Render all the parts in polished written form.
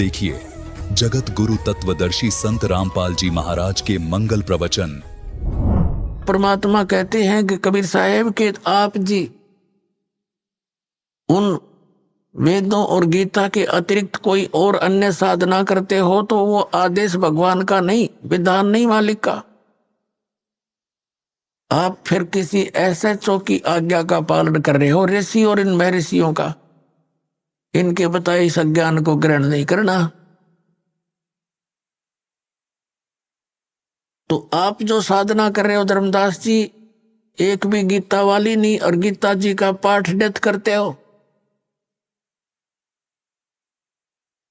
देखिए जगत गुरु तत्वदर्शी संत रामपाल जी महाराज के मंगल प्रवचन। परमात्मा कहते हैं कि कबीर साहेब के आप जी उन वेदों और गीता के अतिरिक्त कोई और अन्य साधना करते हो तो वो आदेश भगवान का नहीं, विधान नहीं मालिक का। आप फिर किसी ऐसे की आज्ञा का पालन कर रहे हो, ऋषि और इन महर्षियों का, इनके बताए इस अज्ञान को ग्रहण नहीं करना। तो आप जो साधना कर रहे हो धर्मदास जी, एक भी गीता वाली नहीं और गीता जी का पाठ नित करते हो।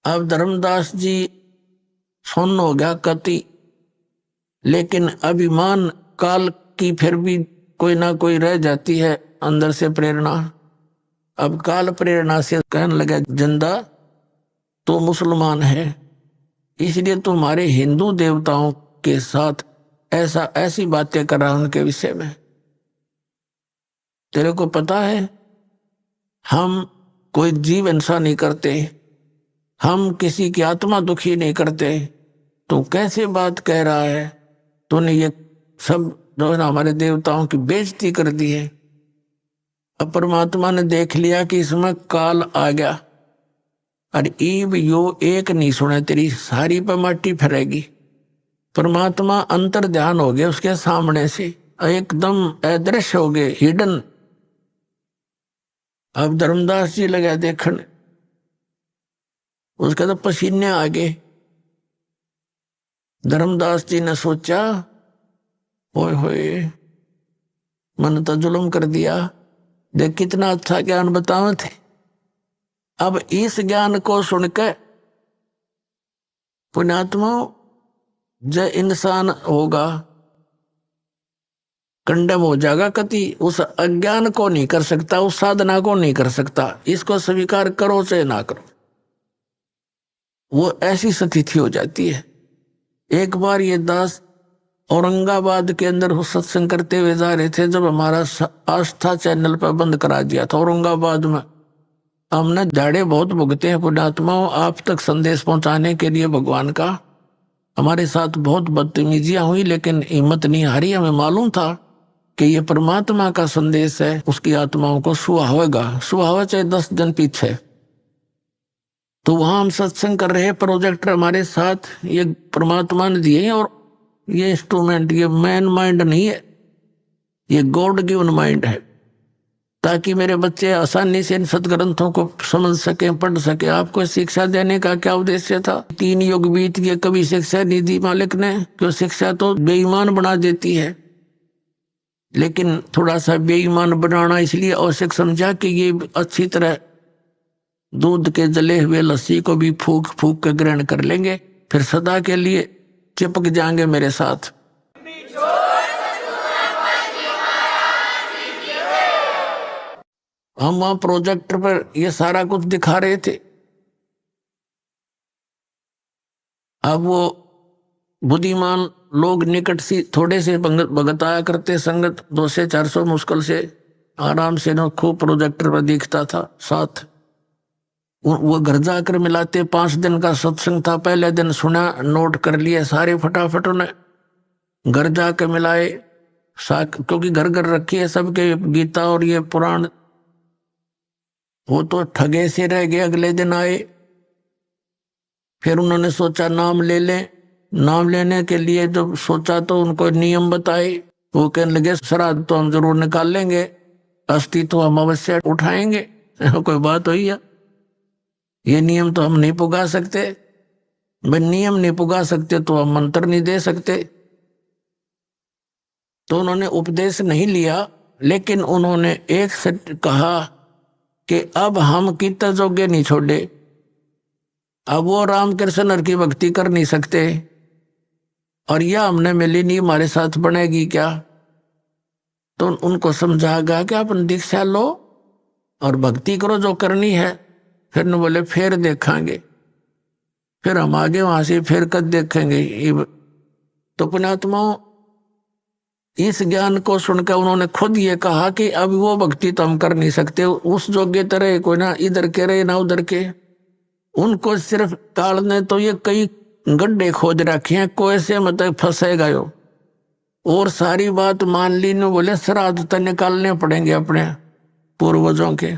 अब धर्मदास जी सुन हो गया कति, लेकिन अभिमान काल की फिर भी कोई ना कोई रह जाती है अंदर से प्रेरणा। अब काल प्रेरणा से कहने लगा जिंदा तो मुसलमान है, इसलिए तुम्हारे हिंदू देवताओं के साथ ऐसी बातें कर रहा उनके विषय में। तेरे को पता है हम कोई जीव हिंसा नहीं करते, हम किसी की आत्मा दुखी नहीं करते, तो कैसे बात कह रहा है? तूने ये सब जो है ना हमारे देवताओं की बेइज्जती कर दी है। अब परमात्मा ने देख लिया कि इसमें काल आ गया, और ईब यो एक नहीं सुने तेरी सारी पर माटी फिरेगी। परमात्मा अंतर ध्यान हो गए उसके सामने से, एकदम अदृश्य हो गए, हिडन। अब धर्मदास जी लगा देखने, उसके तो पसीने आ गए। धर्मदास जी ने सोचा ओए होए मन तो जुल्म कर दिया, देख कितना अच्छा ज्ञान बतावे थे। अब इस ज्ञान को सुनकर पुण्यात्मा जो इंसान होगा कंडम हो जाएगा, कति उस अज्ञान को नहीं कर सकता, उस साधना को नहीं कर सकता। इसको स्वीकार करो चाहे ना करो, वो ऐसी स्थिति हो जाती है। एक बार ये दास औरंगाबाद के अंदर सत्संग करते हुए जा रहे थे, जब हमारा आस्था चैनल पर बंद करा दिया था औरंगाबाद में। हमने झाड़े बहुत भुगते हैं पुण्यात्माओं, आप तक संदेश पहुंचाने के लिए भगवान का। हमारे साथ बहुत बदतमीजियां हुई, लेकिन हिम्मत नहीं हारी। हमें मालूम था कि ये परमात्मा का संदेश है, उसकी आत्माओं को सुहावेगा, सुहावे चाहे 10 दिन पीछे। तो वहां हम सत्संग कर रहे, प्रोजेक्टर हमारे साथ ये परमात्मा ने दिए, और ये इंस्ट्रूमेंट ये मैन माइंड नहीं है, ये गॉड गिवन माइंड है, ताकि मेरे बच्चे आसानी से इन सदग्रंथों को समझ सके, पढ़ सके। आपको शिक्षा देने का क्या उद्देश्य था? 3 युग बीत गए, कभी शिक्षा नहीं दी मालिक ने, क्यों? शिक्षा तो बेईमान बना देती है, लेकिन थोड़ा सा बेईमान बनाना इसलिए आवश्यक समझा कि ये अच्छी तरह दूध के जले हुए लस्सी को भी फूक फूक के ग्रहण कर लेंगे, फिर सदा के लिए चिपक जाएंगे मेरे साथ। हम वहां प्रोजेक्टर पर ये सारा कुछ दिखा रहे थे। अब वो बुद्धिमान लोग निकट सी थोड़े से भगत आया करते, संगत 200 से 400 मुश्किल से आराम से न खूब प्रोजेक्टर पर दिखता था साथ। वो घर जाकर मिलाते। 5 दिन का सत्संग था, पहले दिन सुना, नोट कर लिए सारे फटाफट। उन्हें घर जाकर मिलाए, क्योंकि घर घर रखी है सबके गीता और ये पुराण। वो तो ठगे से रह गए। अगले दिन आए, फिर उन्होंने सोचा नाम ले लें। नाम लेने के लिए जब सोचा तो उनको नियम बताए। वो कहने लगे श्राद्ध तो हम जरूर निकाल लेंगे, अस्थि तो हम अवश्य उठाएंगे। कोई बात हुई है? ये नियम तो हम नहीं पुगा सकते। भाई नियम नहीं पुगा सकते तो हम मंत्र नहीं दे सकते। तो उन्होंने उपदेश नहीं लिया, लेकिन उन्होंने एक से कहा कि अब हम कीर्तन जोगे नहीं छोड़े, अब वो रामकृष्ण की भक्ति कर नहीं सकते, और यह हमने मिली नहीं, हमारे साथ बनेगी क्या? तो उनको समझा गया कि आप दीक्षा लो और भक्ति करो जो करनी है। फिर न बोले फिर देखेंगे, फिर हम आगे वहां से फिर कद देखेंगे। तो पुण्यात्माओं, इस ज्ञान को सुनकर उन्होंने खुद ये कहा कि अब वो भक्ति तो हम कर नहीं सकते, उस योग्य तरह कोई ना इधर के रहे ना उधर के। उनको सिर्फ टालने तो ये कई गड्ढे खोद रखे हैं, कोई से मतलब फंसेगा यो। और सारी बात मान ली न, बोले श्राद्ध तो निकालने पड़ेंगे अपने पूर्वजों के।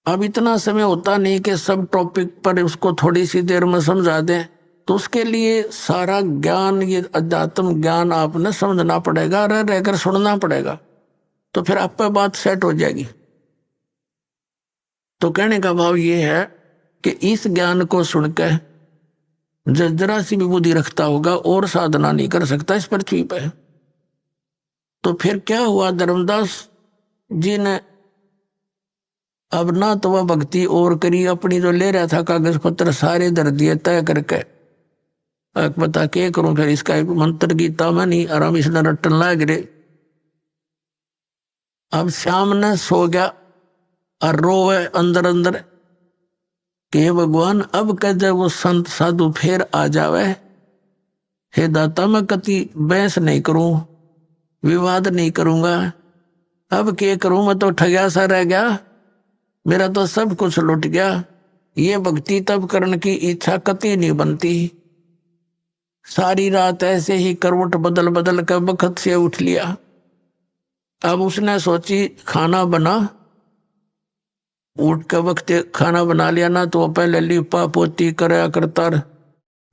अब इतना समय होता नहीं कि सब टॉपिक पर उसको थोड़ी सी देर में समझा दें, तो उसके लिए सारा ज्ञान, ये अध्यात्म ज्ञान आपने समझना पड़ेगा, रह रहकर सुनना पड़ेगा, तो फिर आप पे बात सेट हो जाएगी। तो कहने का भाव ये है कि इस ज्ञान को सुनकर जरा सी भी बुद्धि रखता होगा और साधना नहीं कर सकता इस पृथ्वी पे। तो फिर क्या हुआ, धर्मदास जी ने अब ना तो वह भक्ति और करी, अपनी जो ले रहा था कागज पत्र सारे धर दिए तय करके। पता क्या करूं, फिर इसका एक मंत्र गीता में नहीं आराम इसने रटन लाग रे। अब श्याम ने सो गया और रोवे अंदर अंदर कि भगवान अब कह जब वो संत साधु फिर आ जावे, हे दाता मैं कति बहस नहीं करूं, विवाद नहीं करूंगा, अब क्या करूं, मैं तो ठगा सा रह गया, मेरा तो सब कुछ लुट गया। ये भक्ति तब करने की इच्छा कति नहीं बनती। सारी रात ऐसे ही करवट बदल बदल कर बखत से उठ लिया। अब उसने सोची खाना बना, उठ के वक्त खाना बना लिया ना, तो पहले लिपा पोती कराया करता,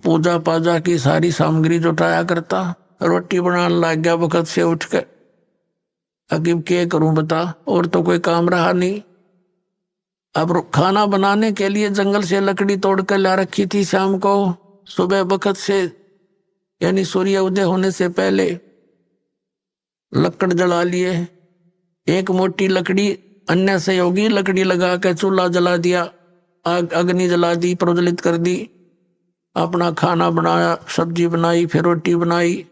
पूजा पाजा की सारी सामग्री जुटाया करता, रोटी बनाने लग गया वक्त से उठ के। अकीब क्या करूं बता, और तो कोई काम रहा नहीं। अब खाना बनाने के लिए जंगल से लकड़ी तोड़ कर ला रखी थी शाम को, सुबह वक्त से यानी सूर्य उदय होने से पहले लकड़ जला लिए। एक मोटी लकड़ी अन्य सहयोगी लकड़ी लगा के चूल्हा जला दिया, आग अग्नि जला दी, प्रज्वलित कर दी, अपना खाना बनाया, सब्जी बनाई, फिर रोटी बनाई।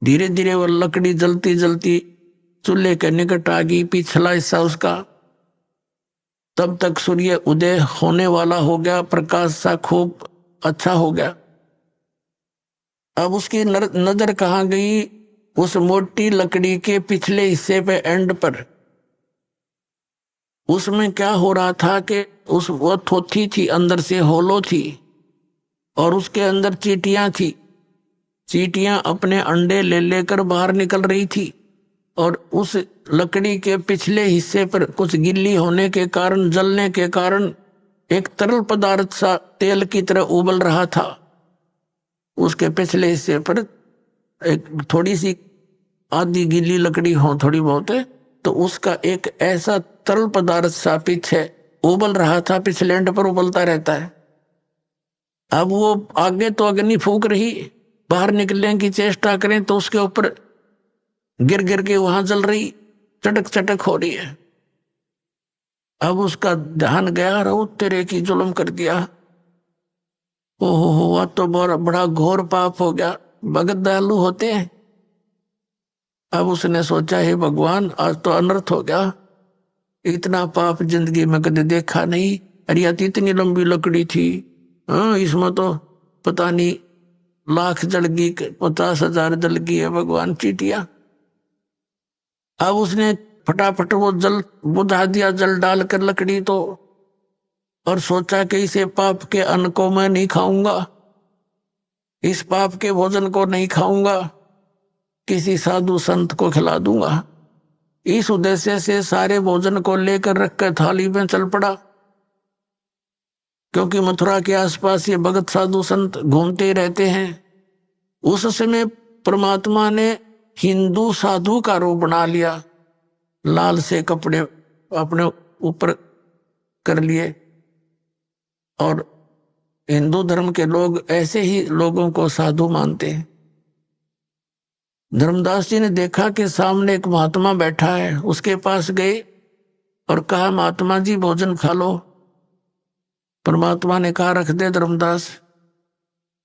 धीरे धीरे वो लकड़ी जलती जलती चूल्हे के निकट आ गई, पिछला हिस्सा उसका। तब तक सूर्य उदय होने वाला हो गया, प्रकाश सा खूब अच्छा हो गया। अब उसकी नजर कहाँ गई, उस मोटी लकड़ी के पिछले हिस्से पे एंड पर। उसमें क्या हो रहा था कि वो थोथी थी, अंदर से होलो थी, और उसके अंदर चींटियां थी। चींटियां अपने अंडे ले लेकर बाहर निकल रही थी, और उस लकड़ी के पिछले हिस्से पर कुछ गिल्ली होने के कारण, जलने के कारण एक तरल पदार्थ सा तेल की तरह उबल रहा था। उसके पिछले हिस्से पर एक थोड़ी सी आधी गीली लकड़ी हो थोड़ी बहुत है, तो उसका एक ऐसा तरल पदार्थ सा पीछे उबल रहा था, पिछले एंड पर उबलता रहता है। अब वो आगे तो अग्नि फूंक रही, बाहर निकलने की चेष्टा करें तो उसके ऊपर गिर गिर के वहां जल रही, चटक चटक हो रही है। अब उसका ध्यान गया, रो तेरे की जुल्म कर दिया, ओहो हुआ तो बड़ा घोर पाप हो गया, भगत दयालु होते हैं। अब उसने सोचा हे भगवान आज तो अनर्थ हो गया, इतना पाप जिंदगी में कभी देखा नहीं। अरे यार इतनी लंबी लकड़ी थी, हाँ इसमें तो पता नहीं लाख जल गई, 50,000 जल गई है भगवान चीटिया। अब उसने फटाफट वो जल बुझा दिया, जल डालकर लकड़ी तो, और सोचा कि इसे पाप के अन्न को मैं नहीं खाऊंगा, इस पाप के भोजन को नहीं खाऊंगा, किसी साधु संत को खिला दूंगा। इस उद्देश्य से सारे भोजन को लेकर रखकर थाली में चल पड़ा, क्योंकि मथुरा के आसपास ये भगत साधु संत घूमते रहते हैं। उस समय परमात्मा ने हिंदू साधु का रूप बना लिया, लाल से कपड़े अपने ऊपर कर लिए, और हिंदू धर्म के लोग ऐसे ही लोगों को साधु मानते हैं। धर्मदास जी ने देखा कि सामने एक महात्मा बैठा है, उसके पास गए और कहा महात्मा जी भोजन खा लो। परमात्मा ने कहा रख दे धर्मदास,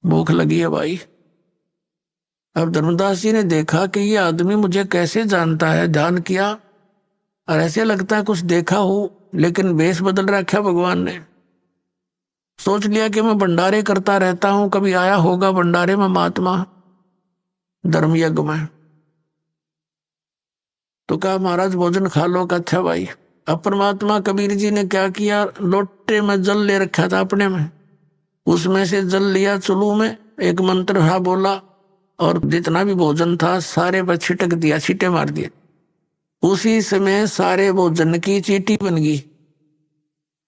भूख लगी है भाई। अब धर्मदास जी ने देखा कि ये आदमी मुझे कैसे जानता है, ध्यान किया और ऐसे लगता है कुछ देखा हो, लेकिन वेश बदल रखा भगवान ने। सोच लिया कि मैं भंडारे करता रहता हूं, कभी आया होगा भंडारे में महात्मा धर्मयज्ञ में। तो कहा महाराज भोजन खा लो। का अच्छा भाई। अब परमात्मा कबीर जी ने क्या किया, लोटे में जल ले रखा था अपने में, उसमें से जल लिया चुलू में, एक मंत्र हा बोला और जितना भी भोजन था सारे पर छिटक दिया, छींटे मार दिए। उसी समय सारे भोजन की चींटी बन गई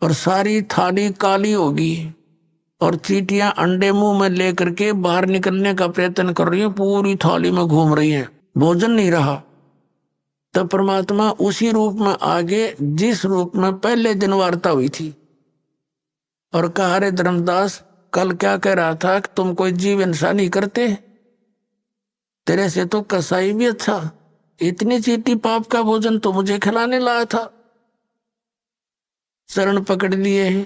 और सारी थाली काली होगी और चींटियां अंडे मुंह में लेकर के बाहर निकलने का प्रयत्न कर रही है, पूरी थाली में घूम रही है, भोजन नहीं रहा। तब परमात्मा उसी रूप में आगे जिस रूप में पहले दिन वार्ता हुई थी और कहा, रे धर्मदास कल क्या कह रहा था कि तुम कोई जीव हिंसा नहीं करते, तेरे से तो कसाई भी अच्छा, इतनी चीटी पाप का भोजन तो मुझे खिलाने लाया था। चरण पकड़ लिए हैं,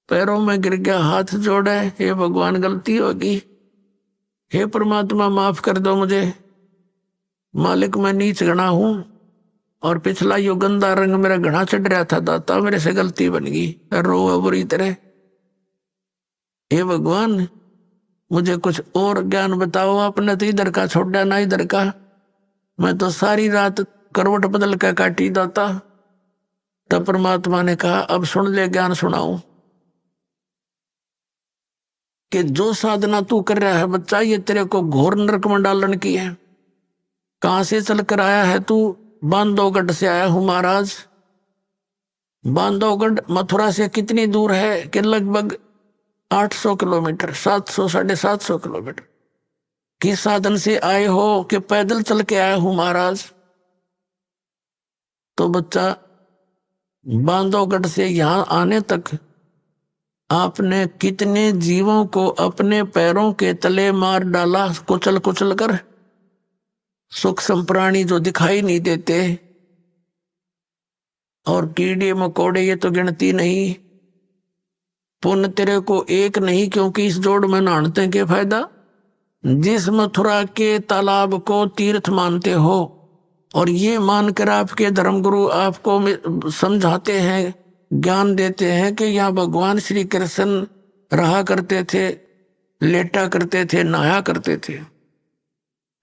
पैरों में गिर गया, हाथ जोड़े, हे भगवान गलती होगी, हे परमात्मा माफ कर दो मुझे, मालिक मैं नीच गणा हूं और पिछला यो गंदा रंग मेरा घना चढ़ रहा था, दाता मेरे से गलती बन गई, रो बुरी तरह, हे भगवान मुझे कुछ और ज्ञान बताओ, आपने तो इधर का छोड़ा ना इधर का, मैं तो सारी रात करवट बदल कर काटी दाता। तब परमात्मा ने कहा, अब सुन ले, ज्ञान सुनाऊं कि जो साधना तू कर रहा है बच्चा, ये तेरे को घोर नरक में डालन की है। कहां से चल कर आया है तू? बांधवगढ़ से आया हूं महाराज। बांधवगढ़ मथुरा से कितनी दूर है? कि लगभग 800 किलोमीटर, 700 750 किलोमीटर। किस साधन से आए हो? कि पैदल चल के आया हूं महाराज। तो बच्चा बांधवगढ़ से यहां आने तक आपने कितने जीवों को अपने पैरों के तले मार डाला, कुचल कुचल कर। सूक्ष्म प्राणी जो दिखाई नहीं देते और कीड़े मकोड़े ये तो गिनती नहीं। पुण्य तेरे को एक नहीं, क्योंकि इस जोड़ में नहाते के फायदा। जिस मथुरा के तालाब को तीर्थ मानते हो और ये मानकर आपके धर्मगुरु आपको समझाते हैं, ज्ञान देते हैं कि यहाँ भगवान श्री कृष्ण रहा करते थे, लेटा करते थे, नहाया करते थे,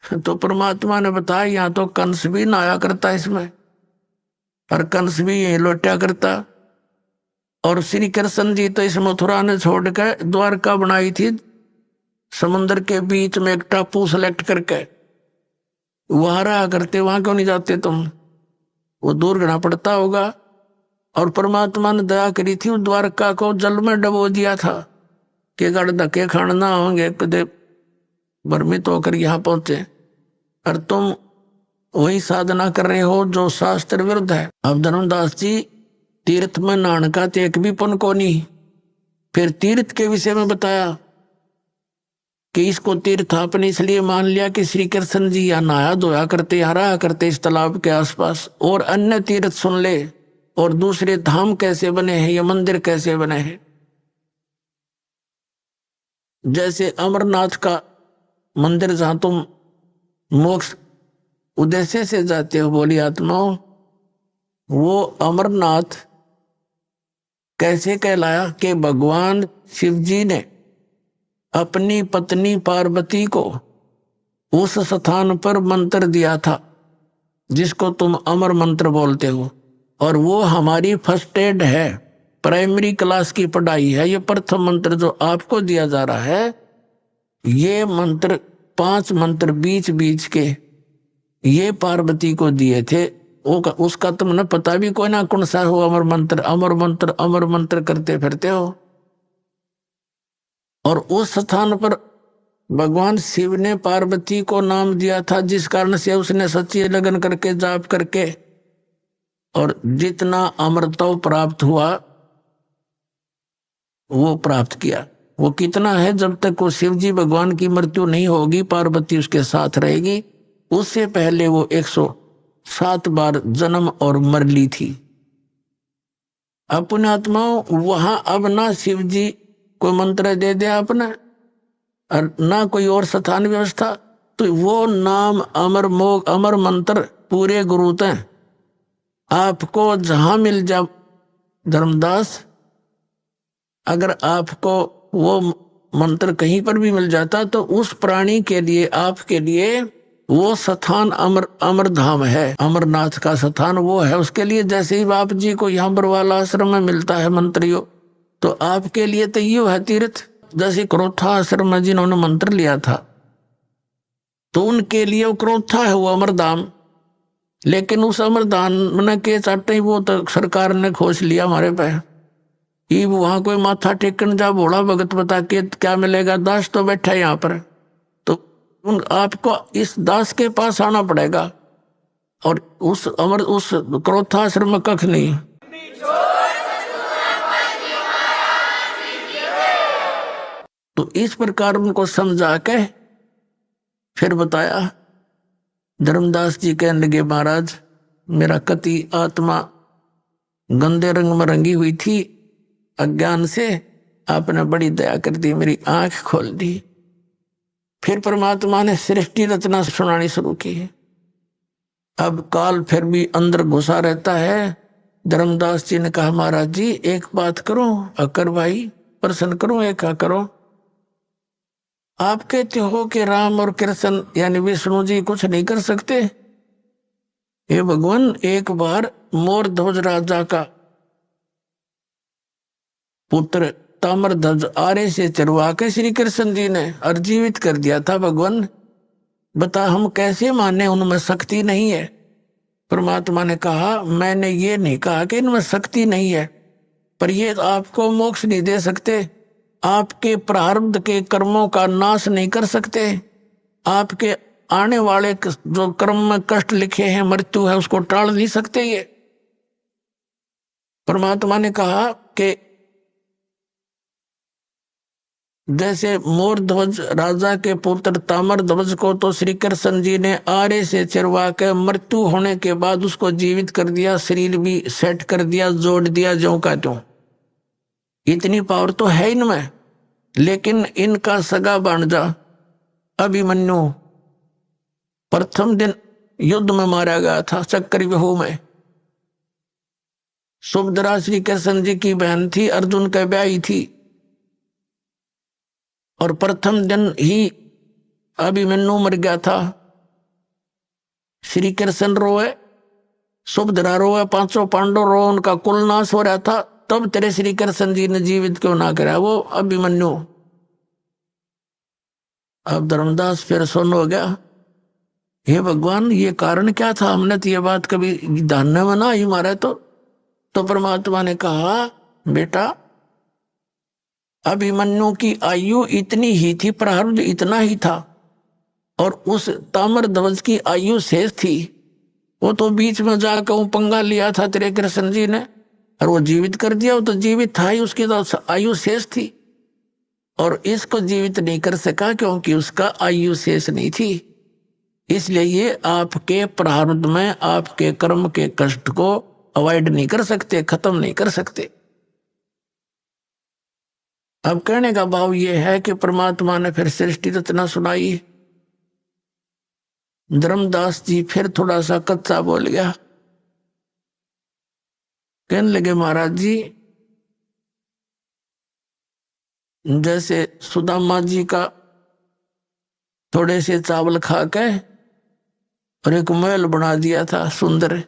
तो परमात्मा ने बताया यहाँ तो कंस भी नहाया करता इसमें और कंस भी ये लोटा करता। और श्री कृष्ण जी तो इस मथुरा ने छोड़कर द्वारका बनाई थी, समुद्र के बीच में एक टापू सेलेक्ट करके वहां रहा करते। वहां क्यों नहीं जाते तुम? वो दूर घना पड़ता होगा। और परमात्मा ने दया करी थी, द्वारका को जल में डबो दिया था कि गड़ धक्के खाना होंगे, कदे भ्रमित होकर यहाँ पहुंचे। और तुम वही साधना कर रहे हो जो शास्त्र विरुद्ध है। अब धर्मदास जी तीर्थ में नहाने का तो एक भी पुण्य को नहीं। फिर तीर्थ के विषय में बताया कि इसको तीर्थ आपने इसलिए मान लिया कि श्री कृष्ण जी यहाँ नहाया धोया करते, यहाँ रहा करते इस तालाब के आसपास। और अन्य तीर्थ सुन ले, और दूसरे धाम कैसे बने हैं, ये मंदिर कैसे बने हैं। जैसे अमरनाथ का मंदिर जहां तुम मोक्ष उद्देश्य से जाते हो बोली आत्माओं, वो अमरनाथ कैसे कहलाया कि भगवान शिव जी ने अपनी पत्नी पार्वती को उस स्थान पर मंत्र दिया था जिसको तुम अमर मंत्र बोलते हो। और वो हमारी फर्स्ट एड है, प्राइमरी क्लास की पढ़ाई है। ये प्रथम मंत्र जो आपको दिया जा रहा है, ये मंत्र 5 मंत्र बीच बीच के ये पार्वती को दिए थे। उसका तुमने पता भी कोई ना कौन सा हो। अमर मंत्र अमर मंत्र अमर मंत्र करते फिरते हो। और उस स्थान पर भगवान शिव ने पार्वती को नाम दिया था, जिस कारण से उसने सच्ची लगन करके जाप करके और जितना अमरत्व प्राप्त हुआ वो प्राप्त किया। वो कितना है? जब तक वो शिव जी भगवान की मृत्यु नहीं होगी, पार्वती उसके साथ रहेगी। उससे पहले वो 107 बार जन्म और मर ली थी। अपने आत्माओं वहां अब ना शिव जी कोई मंत्र दे दे आपने और ना कोई और स्थान व्यवस्था, तो वो नाम अमर मंत्र पूरे गुरु हैं। आपको जहां मिल जा धर्मदास, अगर आपको वो मंत्र कहीं पर भी मिल जाता तो उस प्राणी के लिए, आपके लिए वो स्थान अमर धाम है, अमरनाथ का स्थान वो है। उसके लिए जैसे ही बाप जी को यहाँ बरवाला आश्रम में मिलता है मंत्रियों, तो आपके लिए तो ये है तीर्थ। जैसे क्रोथा आश्रम में जिन्होंने मंत्र लिया था, तो उनके लिए वो क्रोथा है, वो अमरधाम। लेकिन उस अमरधाम के चाटे वो तो सरकार ने खोज लिया हमारे पे। ये वहां कोई माथा टेकन जा भोला भगत बता के क्या मिलेगा, दास तो बैठा है यहाँ पर। तो आपको इस दास के पास आना पड़ेगा, और उस क्रोथाश्रम में कख नहीं। तो इस प्रकार उनको समझा के फिर बताया। धर्मदास जी कहने लगे, महाराज मेरा कति आत्मा गंदे रंग में रंगी हुई थी अज्ञान से, आपने बड़ी दया कर दी, मेरी आंख खोल दी। फिर परमात्मा ने सृष्टि रचना सुनानी शुरू की। अब काल फिर भी अंदर घुसा रहता है। धर्मदास जी ने कहा, महाराज जी एक बात करो, अकर भाई प्रश्न करो, एक करो। आप कहते हो कि राम और कृष्ण यानी विष्णु जी कुछ नहीं कर सकते। हे भगवान, एक बार मोर ध्वज राजा का पुत्र ताम्रध्वज आरे से चरवा के श्री कृष्ण जी ने अर्जीवित कर दिया था। भगवान बता हम कैसे माने उनमें शक्ति नहीं है। परमात्मा ने कहा, मैंने ये नहीं कहा कि इनमें शक्ति नहीं है, पर ये आपको मोक्ष नहीं दे सकते, आपके प्रारब्ध के कर्मों का नाश नहीं कर सकते, आपके आने वाले जो कर्म में कष्ट लिखे हैं, मृत्यु है, उसको टाल नहीं सकते। ये परमात्मा ने कहा कि जैसे मोर ध्वज राजा के पुत्र ताम्र ध्वज को तो श्री कृष्ण जी ने आरे से चरवा के मृत्यु होने के बाद उसको जीवित कर दिया, शरीर भी सेट कर दिया, जोड़ दिया ज्यों का त्यों। इतनी पावर तो है इनमें। लेकिन इनका सगा भांजा अभिमन्यु प्रथम दिन युद्ध में मारा गया था, चक्रव्यूह में। सुभद्रा श्री कृष्ण जी की बहन थी, अर्जुन का ब्याही थी, और प्रथम दिन ही अभिमन्यु मर गया था। श्री कृष्ण रोए, सुभद्रा रोए, पांचों पांडव रोए, उनका कुल नाश हो रहा था। तब तेरे श्री कृष्ण जी ने जीवित क्यों ना करा वो अभिमन्यु। अब धर्मदास फिर सुन हो गया, हे भगवान ये कारण क्या था, हमने तो ये बात कभी ध्यान में ना आई मारे। तो परमात्मा ने कहा, बेटा अभिमन्यु की आयु इतनी ही थी, प्रारब्ध इतना ही था, और उस ताम्र ध्वज की आयु शेष थी। वो तो बीच में जाकर वो पंगा लिया था तेरे कृष्ण जी ने, और वो जीवित कर दिया। वो तो जीवित था ही, उसकी तो आयु शेष थी, और इसको जीवित नहीं कर सका क्योंकि उसका आयु शेष नहीं थी। इसलिए ये आपके प्रारब्ध में आपके कर्म के कष्ट को अवॉइड नहीं कर सकते, खत्म नहीं कर सकते। अब कहने का भाव ये है कि परमात्मा ने फिर सृष्टि रचना सुनाई। धर्मदास जी फिर थोड़ा सा कच्चा बोल गया, कहने लगे, महाराज जी जैसे सुदामा जी का थोड़े से चावल खा के और एक महल बना दिया था सुंदर।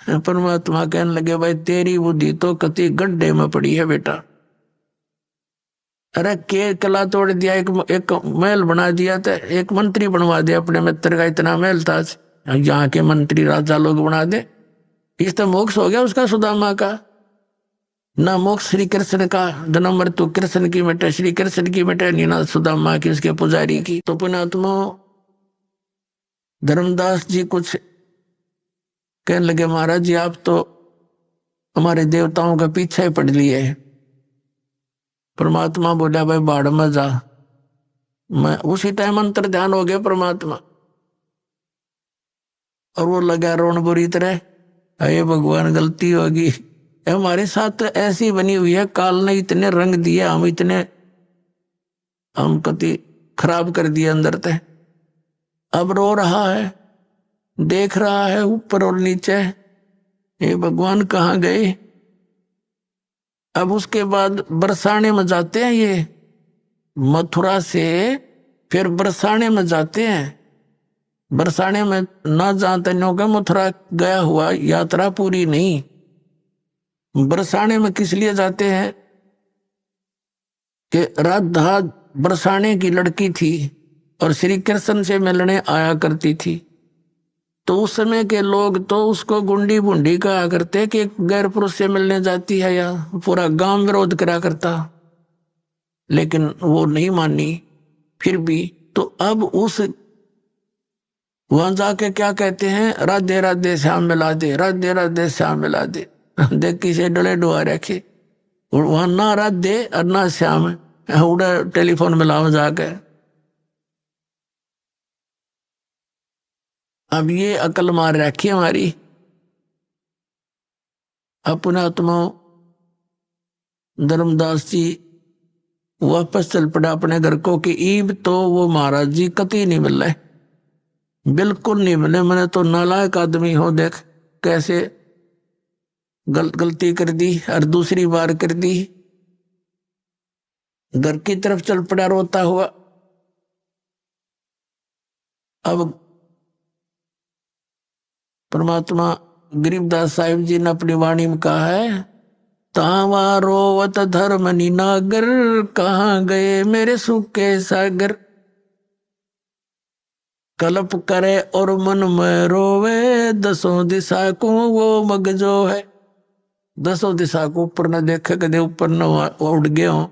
परमात्मा कहने लगे, भाई तेरी बुद्धि तो कति गड्ढे में पड़ी है बेटा। अरे के कला तोड़ दिया, एक महल बना दिया था, एक मंत्री बनवा दिया अपने मित्र का, इतना महल था, यहाँ के मंत्री राजा लोग बना दे। इस तो मोक्ष हो गया उसका, सुदामा का। ना मोक्ष श्री कृष्ण का, जन्म मृत्यु कृष्ण की मिटे, श्री कृष्ण की मिटे, नहीं ना सुदामा की, उसके पुजारी की। तो पुण्यात्मा धर्मदास जी कुछ कहने लगे, महाराज जी आप तो हमारे देवताओं का पीछे पड़ लिए। परमात्मा बोला, भाई बाढ़ में जा। मैं उसी टाइम अंतर ध्यान हो गया परमात्मा, और वो लगा रोन बुरी तरह, अरे भगवान गलती होगी, हमारे साथ तो ऐसी बनी हुई है, काल ने इतने रंग दिए, हम कति खराब कर दिए अंदर ते। अब रो रहा है, देख रहा है ऊपर और नीचे, ये भगवान कहाँ गए। अब उसके बाद बरसाने में जाते हैं, ये मथुरा से फिर बरसाने में जाते हैं। बरसाने में ना जानते नो के मथुरा गया हुआ यात्रा पूरी नहीं। बरसाने में किस लिए जाते हैं कि राधा बरसाने की लड़की थी और श्री कृष्ण से मिलने आया करती थी। तो उस समय के लोग तो उसको गुंडी बुंडी कहा करते कि गैर पुरुष से मिलने जाती है, या पूरा गांव विरोध करा करता, लेकिन वो नहीं मानी फिर भी। तो अब उस वहां जाके क्या कहते हैं, राधे राधे श्याम मिला दे, राधे राधे श्याम मिला दे। देखी से डले डुआ रखे, वहां ना राधे और ना श्याम, उड़ा टेलीफोन मिलाओ जाके। अब ये अकल मार रखी हमारी। अपने आत्मा धर्मदास जी वापस चल पड़ा अपने घर को कि ईब तो वो महाराज जी कतई नहीं मिल रहे, बिल्कुल नहीं मिले। मैंने तो नालायक आदमी हो, देख कैसे गलती कर दी और दूसरी बार कर दी। घर की तरफ चल पड़ा रोता हुआ। अब परमात्मा गरीबदास साहिब जी ने अपनी वाणी में कहा है, तावा रोवत धर्म निनागर, कहाँ गए मेरे सूखे सागर। कल्प करे और मन में रोवे, दसों दिशा को वो मगजो है। दसों दिशा को ऊपर न देखे, कदे ऊपर न उड़ गए हो,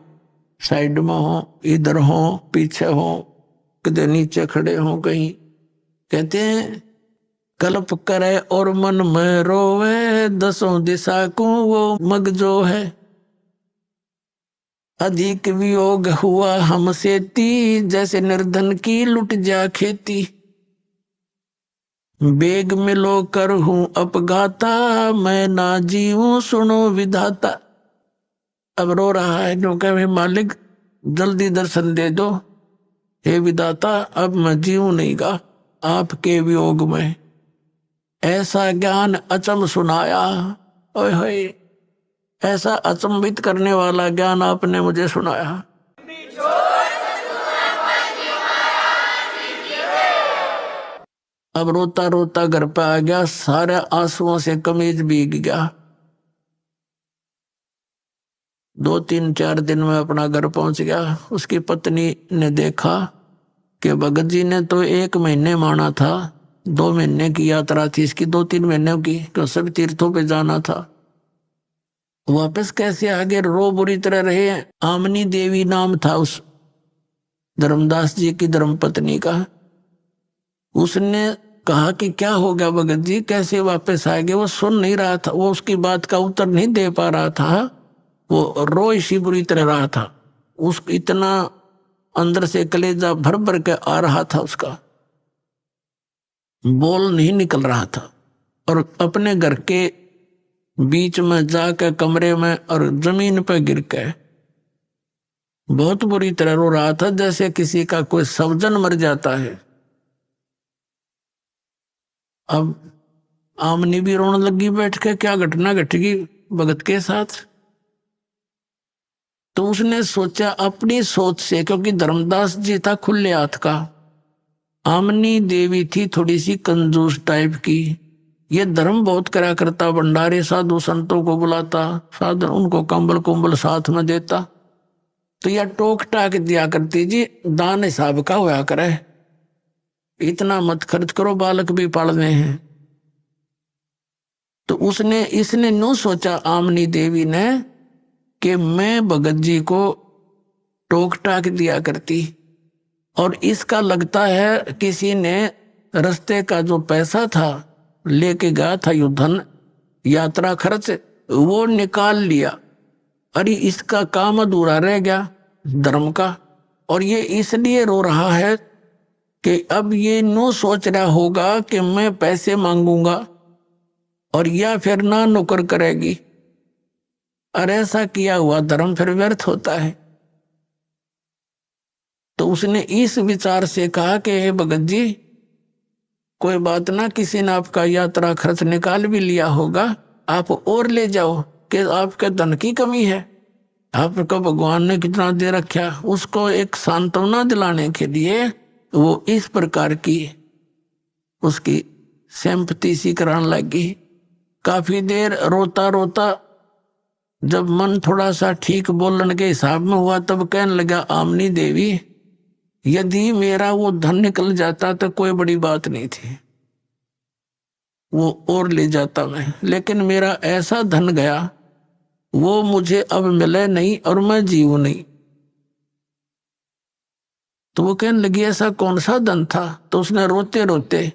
साइड में हो, इधर हो, पीछे हो, कदे नीचे खड़े हो कहीं। कहते हैं कल्प करे और मन में रोवे, दसों दिशा को वो मगजो है। अधिक वियोग हुआ हमसे ती, जैसे निर्धन की लुट जा खेती। बेग मिलो कर हूं अपघाता, मैं ना जीऊं सुनो विधाता। अब रो रहा है जो कहे मालिक जल्दी दर्शन दे दो, हे विधाता अब मैं जीऊं नहीं गा आपके वियोग में। ऐसा ज्ञान अचम सुनाया, ओए होए ऐसा अचंभित करने वाला ज्ञान आपने मुझे सुनाया। अब रोता रोता घर पे आ गया, सारे आंसुओं से कमीज भीग गया। 2-3-4 दिन में अपना घर पहुंच गया। उसकी पत्नी ने देखा कि भगत जी ने तो 1 महीने माना था, 2 महीने की यात्रा थी इसकी, 2-3 महीने की, तो सब तीर्थों पे जाना था। वापस कैसे आगे रो बुरी तरह रहे हैं। आमनी देवी नाम था उस धर्मदास जी की धर्मपत्नी का। उसने कहा कि क्या हो गया भगत जी, कैसे वापस आ गए। वो सुन नहीं रहा था, वो उसकी बात का उत्तर नहीं दे पा रहा था, वो रो इसी बुरी तरह रहा था। उस इतना अंदर से कलेजा भर भर के आ रहा था, उसका बोल नहीं निकल रहा था। और अपने घर के बीच में जाकर कमरे में और जमीन पर गिर के बहुत बुरी तरह रो रहा था, जैसे किसी का कोई स्वजन मर जाता है। अब आमनी भी रोने लगी बैठ के, क्या घटना घटेगी भगत के साथ। तो उसने सोचा अपनी सोच से, क्योंकि धर्मदास जी था खुले हाथ का, आमनी देवी थी थोड़ी सी कंजूस टाइप की। ये धर्म बहुत करा करता, भंडारे साधु संतों को बुलाता, साधु उनको कंबल कुंबल साथ में देता। तो यह टोक टाक दिया करती, जी दान हिसाब का होया करे, इतना मत खर्च करो, बालक भी पालने हैं। तो इसने नो सोचा आमनी देवी ने कि मैं भगत जी को टोक टाक दिया करती, और इसका लगता है किसी ने रास्ते का जो पैसा था लेके गया था, युद्धन यात्रा खर्च, वो निकाल लिया। अरे इसका काम अधूरा रह गया धर्म का। और ये इसलिए रो रहा है कि अब ये नो सोच रहा होगा कि मैं पैसे मांगूंगा और या फिर ना नौकर करेगी, और ऐसा किया हुआ धर्म फिर व्यर्थ होता है। तो उसने इस विचार से कहा कि हे भगत जी कोई बात ना, किसी ने आपका यात्रा खर्च निकाल भी लिया होगा, आप और ले जाओ, कि आपके धन की कमी है, आपको भगवान ने कितना दे रखा। उसको एक सांत्वना दिलाने के लिए वो इस प्रकार की उसकी सिंपैथी सी कराने लगी। काफी देर रोता रोता जब मन थोड़ा सा ठीक बोलने के हिसाब में हुआ तब कहने लगा, आमनी देवी, यदि मेरा वो धन निकल जाता तो कोई बड़ी बात नहीं थी, वो और ले जाता मैं, लेकिन मेरा ऐसा धन गया वो मुझे अब मिले नहीं और मैं जीव नहीं। तो वो कहने लगी, ऐसा कौन सा धन था? तो उसने रोते रोते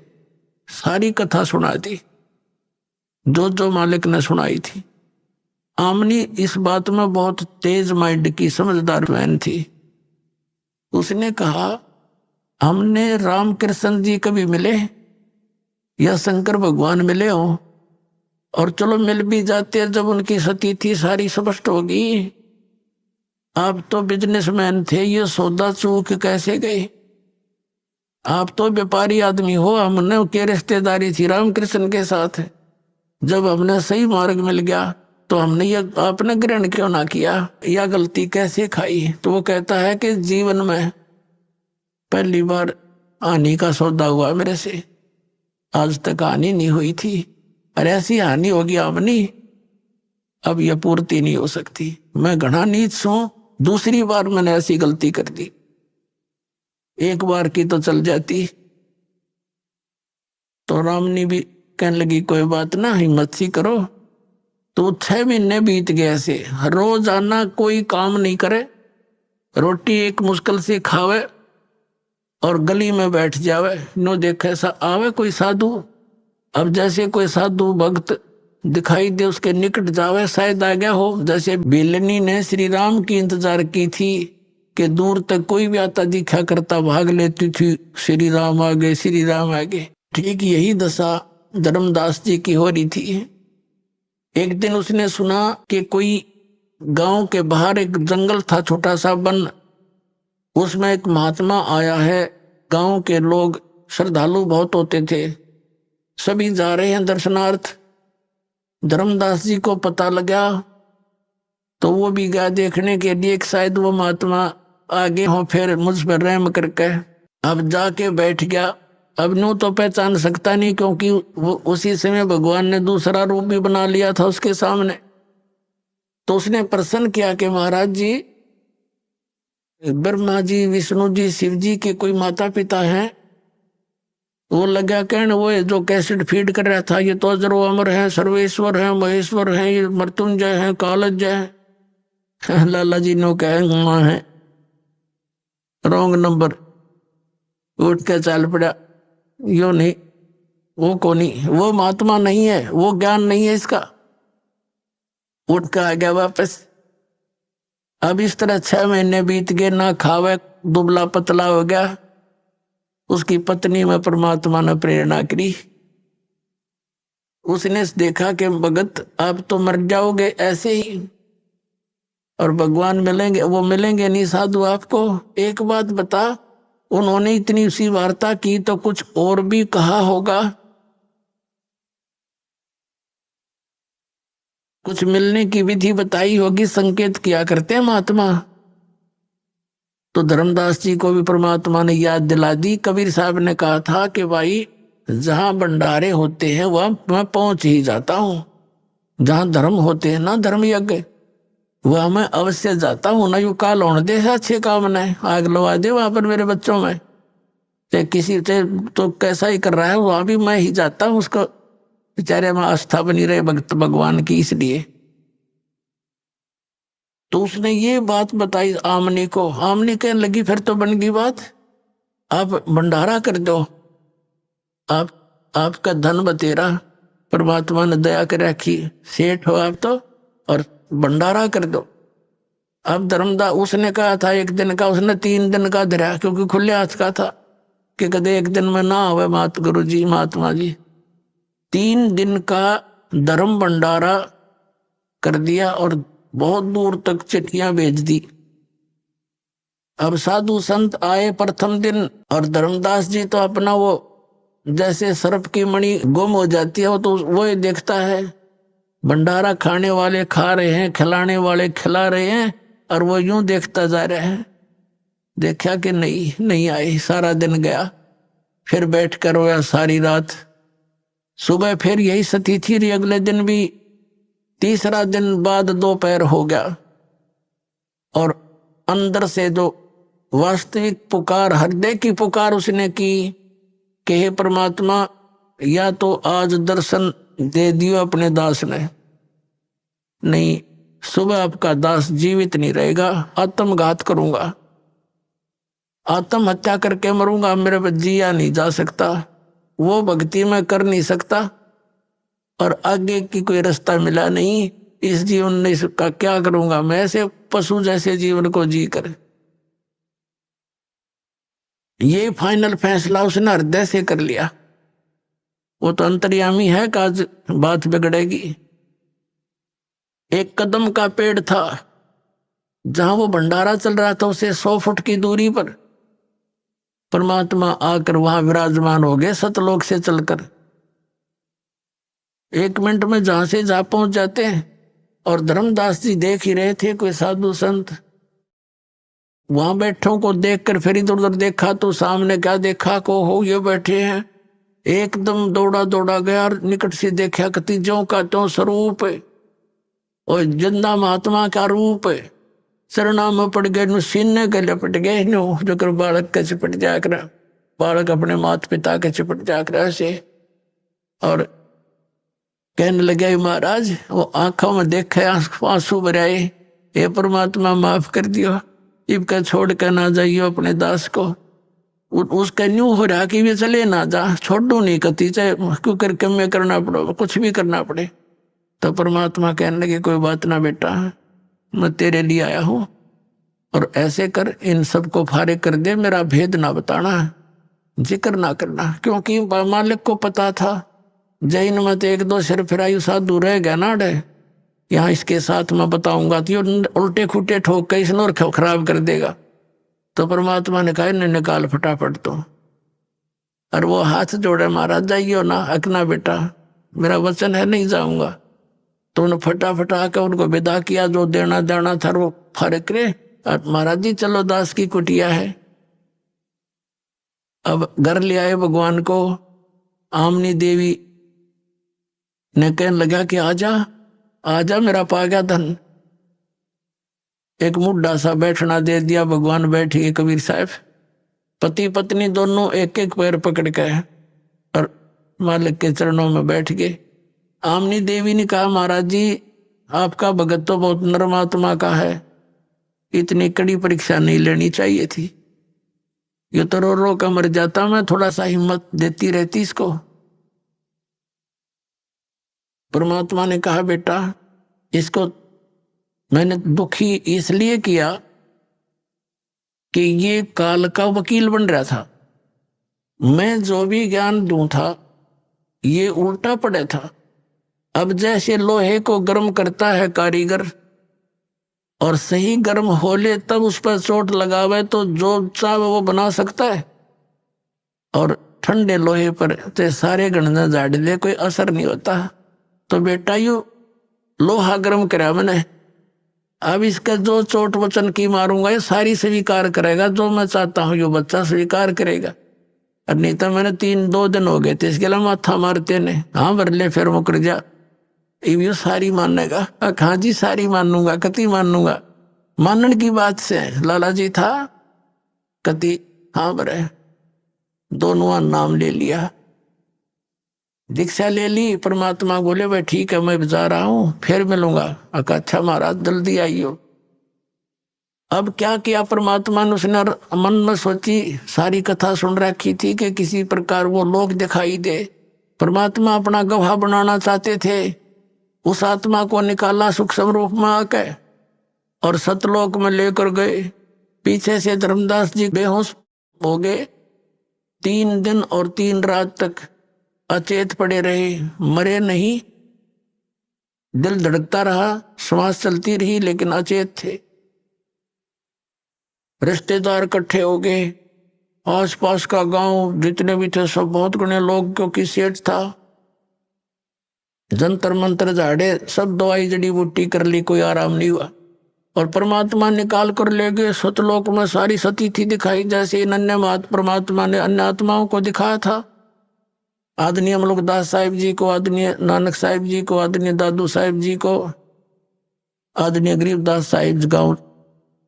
सारी कथा सुना दी जो मालिक ने सुनाई थी। आमनी इस बात में बहुत तेज माइंड की समझदार बहन थी। उसने कहा, हमने रामकृष्ण जी कभी मिले या शंकर भगवान मिले हो, और चलो मिल भी जाते जब उनकी स्थिति सारी स्पष्ट होगी। आप तो बिजनेसमैन थे, ये सौदा चूक कैसे गए? आप तो व्यापारी आदमी हो, हमने क्या रिश्तेदारी थी रामकृष्ण के साथ? जब हमने सही मार्ग मिल गया तो हमने ये आपने ग्रहण क्यों ना किया, या गलती कैसे खाई? तो वो कहता है कि जीवन में पहली बार हानि का सौदा हुआ मेरे से, आज तक हानि नहीं हुई थी, और ऐसी हानि होगी आमनी अब यह पूर्ति नहीं हो सकती। मैं घना नीच हूं, दूसरी बार मैंने ऐसी गलती कर दी, एक बार की तो चल जाती। तो रामनी भी कहने लगी, कोई बात ना, हिम्मत सी करो। तो 6 महीने बीत गए ऐसे, रोज आना, कोई काम नहीं करे, रोटी एक मुश्किल से खावे और गली में बैठ जावे, नो देखे ऐसा आवे कोई साधु। अब जैसे कोई साधु भक्त दिखाई दे उसके निकट जावे, शायद आ गया हो। जैसे बेलनी ने श्री राम की इंतजार की थी कि दूर तक कोई भी आता दिखा करता, भाग लेती थी, श्री राम आ गए, श्री राम आ गए। ठीक यही दशा धर्मदास जी की हो रही थी। एक दिन उसने सुना कि कोई गांव के बाहर एक जंगल था, छोटा सा वन, उसमें एक महात्मा आया है। गांव के लोग श्रद्धालु बहुत होते थे, सभी जा रहे हैं दर्शनार्थ। धर्मदास जी को पता लगा तो वो भी गया देखने के लिए, शायद वो महात्मा आगे हो फिर मुझ पर रहम करके। अब जाके बैठ गया। अब नू तो पहचान सकता नहीं, क्योंकि वो उसी समय भगवान ने दूसरा रूप भी बना लिया था उसके सामने। तो उसने प्रश्न किया कि महाराज जी, ब्रह्मा जी, विष्णु जी, शिव जी के कोई माता पिता हैं? वो लगा कहने, वो जो कैसेट फीड कर रहा था, ये तो अजरो अमर है, सर्वेश्वर है, महेश्वर है, ये मृत्युंजय है, कालजय है। लाला जी नो कहे है, रॉन्ग नंबर। उठ के चल पड़ा, यो नहीं, वो को नहीं, वो महात्मा नहीं है, वो ज्ञान नहीं है इसका। उठ के आ गया वापस। अब इस तरह 6 महीने बीत गए, ना खावे, दुबला पतला हो गया। उसकी पत्नी में परमात्मा ने प्रेरणा करी। उसने देखा कि भगत आप तो मर जाओगे ऐसे ही, और भगवान मिलेंगे, वो मिलेंगे नहीं साधु आपको। एक बात बता, उन्होंने इतनी सी वार्ता की तो कुछ और भी कहा होगा, कुछ मिलने की विधि बताई होगी, संकेत किया करते हैं महात्मा। तो धर्मदास जी को भी परमात्मा ने याद दिला दी। कबीर साहब ने कहा था कि भाई जहां भंडारे होते हैं वहां मैं पहुंच ही जाता हूं, जहां धर्म होते हैं ना, धर्म यज्ञ, वह मैं अवश्य जाता हूं। ना यू काल होने दे अच्छे काम ने, आग लगा दे वहां पर मेरे बच्चों में, चाहे किसी से तो कैसा ही कर रहा है, वहां भी मैं ही जाता हूं। उसको बेचारे में आस्था बनी रहे भक्त भगवान की, इसलिए। तो उसने ये बात बताई आमनी को। आमनी कहने लगी, फिर तो बन गई बात, आप भंडारा कर दो, आपका धन बतेरा परमात्मा ने दया कर रखी, सेठ हो आप तो, और भंडारा कर दो। अब धर्मदास उसने कहा था 1 दिन का, उसने 3 दिन का धरा, क्योंकि खुले हाथ का था कि कदे 1 दिन में ना आवे मात गुरु जी, महात्मा जी। 3 दिन का धर्म भंडारा कर दिया और बहुत दूर तक चिट्ठियां भेज दी। अब साधु संत आए प्रथम दिन, और धर्मदास जी तो अपना वो जैसे सर्प की मणि गुम हो जाती है, वो तो वो ही देखता है। भंडारा खाने वाले खा रहे हैं, खिलाने वाले खिला रहे हैं, और वो यूं देखता जा रहा है। देखा कि नहीं आई, सारा दिन गया। फिर बैठ कर रोया सारी रात। सुबह फिर यही स्थिति थी रही, अगले दिन भी। तीसरा दिन बाद दोपहर हो गया और अंदर से जो वास्तविक पुकार, हृदय की पुकार उसने की कि हे परमात्मा, या तो आज दर्शन दे दियो अपने दास ने, नहीं सुबह आपका दास जीवित नहीं रहेगा, आत्मघात करूंगा, आत्महत्या करके मरूंगा, मेरे पर जिया नहीं जा सकता, वो भक्ति में कर नहीं सकता और आगे की कोई रास्ता मिला नहीं, इस जीवन में इसका क्या करूंगा, मैं ऐसे पशु जैसे जीवन को जी कर। ये फाइनल फैसला उसने हृदय से कर लिया। वो तो अंतर्यामी है कि आज बात बिगड़ेगी। एक कदम का पेड़ था, जहां वो भंडारा चल रहा था उसे 100 फुट की दूरी पर परमात्मा आकर वहां विराजमान हो गए, सतलोक से चलकर। 1 मिनट में जहां से जहां पहुंच जाते हैं। और धर्मदास जी देख ही रहे थे, कोई साधु संत वहां बैठों को देखकर फिर इधर उधर देखा तो सामने क्या देखा, को हो ये बैठे हैं। एकदम दौड़ा दौड़ा गया और निकट से देखा कि तीजों का त्यों स्वरूप है और जिंदा महात्मा का रूप है। चरणा में पड़ गए, सीने के लपट गए, जो कर बालक के चिपट जाकर, बालक अपने माता पिता के चिपट जाकर ऐसे, और कहने लगे महाराज, वो आंखों में देखे आंसू भराए, हे परमात्मा माफ कर दियो, इबका छोड़ कर ना जाइयो अपने दास को। उसका न्यू हो रहा कि वे चले ना जा, छोड़ो नहीं कती, चाहे क्यों करके मैं करना पड़ो, कुछ भी करना पड़े। तो परमात्मा कहने लगे कोई बात ना बेटा, मैं तेरे लिए आया हूं और ऐसे कर इन सबको फारिग कर दे, मेरा भेद ना बताना, जिक्र ना करना। क्योंकि मालिक को पता था जैन मत 1-2 सिर फिरायु साधु रह गया ना डे, यहाँ इसके साथ मैं बताऊंगा तो उल्टे खुटे ठोक के इसने और खराब कर देगा। तो परमात्मा ने कहा इन्हें निकाल फटाफट तो। और वो हाथ जोड़े, महाराज जाइयो ना, अकना बेटा, मेरा वचन है नहीं जाऊंगा। तो उन्हें फटाफट आकर उनको विदा किया, जो देना देना था वो फर्क रे। और महाराज जी चलो, दास की कुटिया है। अब घर ले आए भगवान को। आमनी देवी ने कहने लगा कि आजा आजा मेरा पा गया धन। एक मुड्ढा सा बैठना दे दिया, भगवान बैठिए कबीर साहब। पति पत्नी दोनों एक एक पैर पकड़ के और मालिक के चरणों में बैठ गए। आमनी देवी ने कहा महाराज जी, आपका भगत तो बहुत नरमात्मा का है, इतनी कड़ी परीक्षा नहीं लेनी चाहिए थी, ये तो रो रो का मर जाता, मैं थोड़ा सा हिम्मत देती रहती इसको। परमात्मा ने कहा बेटा, इसको मैंने दुखी इसलिए किया कि ये काल का वकील बन रहा था। मैं जो भी ज्ञान दूं था ये उल्टा पड़ा था। अब जैसे लोहे को गर्म करता है कारीगर और सही गर्म हो ले तब उस पर चोट लगावे तो जो चाहे वो बना सकता है, और ठंडे लोहे पर ते सारे गणना झाड़ ले कोई असर नहीं होता। तो बेटा यू लोहा गर्म करा मैंने, अब इसका जो चोट वचन की मारूंगा ये सारी स्वीकार करेगा, जो मैं चाहता हूँ ये बच्चा स्वीकार करेगा। और नहीं तो मैंने 2 दिन हो गए थे इसके लिए माथा मारते ने, हाँ भर ले फिर मुकर जा, ये सारी मानेगा। हाँ जी सारी मानूंगा, कति मानूंगा, मानने की बात से लाला जी था, कति हाँ भरे, दोनों नाम ले लिया, दीक्षा ले ली। परमात्मा बोले भाई ठीक है मैं जा रहा हूं, फिर मिलूंगा। अच्छा महाराज जल्दी आइयो। अब क्या किया परमात्मा ने, उसने मन में सोची, सारी कथा सुन रखी थी कि किसी प्रकार वो लोग दिखाई दे। परमात्मा अपना गवाह बनाना चाहते थे। उस आत्मा को निकाला सूक्ष्म रूप में आके और सतलोक में लेकर गए। पीछे से धर्मदास जी बेहोश हो गए। 3 दिन और 3 रात तक अचेत पड़े रहे, मरे नहीं। दिल धड़कता रहा, श्वास चलती रही, लेकिन अचेत थे। रिश्तेदार इकट्ठे हो गए, आसपास का गांव जितने भी थे सब बहुत घने लोग, क्योंकि सेठ था। जंतर मंत्र झाड़े, सब दवाई जड़ी बूटी कर ली, कोई आराम नहीं हुआ। और परमात्मा निकाल कर ले गए सतलोक में। सारी सती थी दिखाई, जैसे अनन्य मात परमात्मा ने अन्य आत्माओं को दिखाया था। आदरणीय मलुकदास साहिब जी को, आदरणीय नानक साहिब जी को, आदरणीय दादू साहिब जी को, आदरणीय गरीबदास साहिब गांव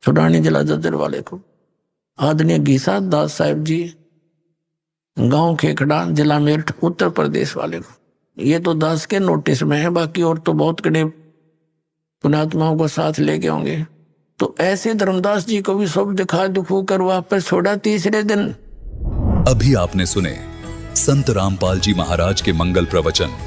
छुड़ानी जिला जज्जर वाले को, आदरणीय घीसा दास साहिब जी गांव खेखड़ा जिला मेरठ उत्तर प्रदेश वाले को। ये तो दास के नोटिस में है, बाकी और तो बहुत कड़े पुणात्माओं को साथ लेके होंगे। तो ऐसे धर्मदास जी को भी सब दिखा दुखू कर वापस छोड़ा तीसरे दिन। अभी आपने सुने संत रामपाल जी महाराज के मंगल प्रवचन।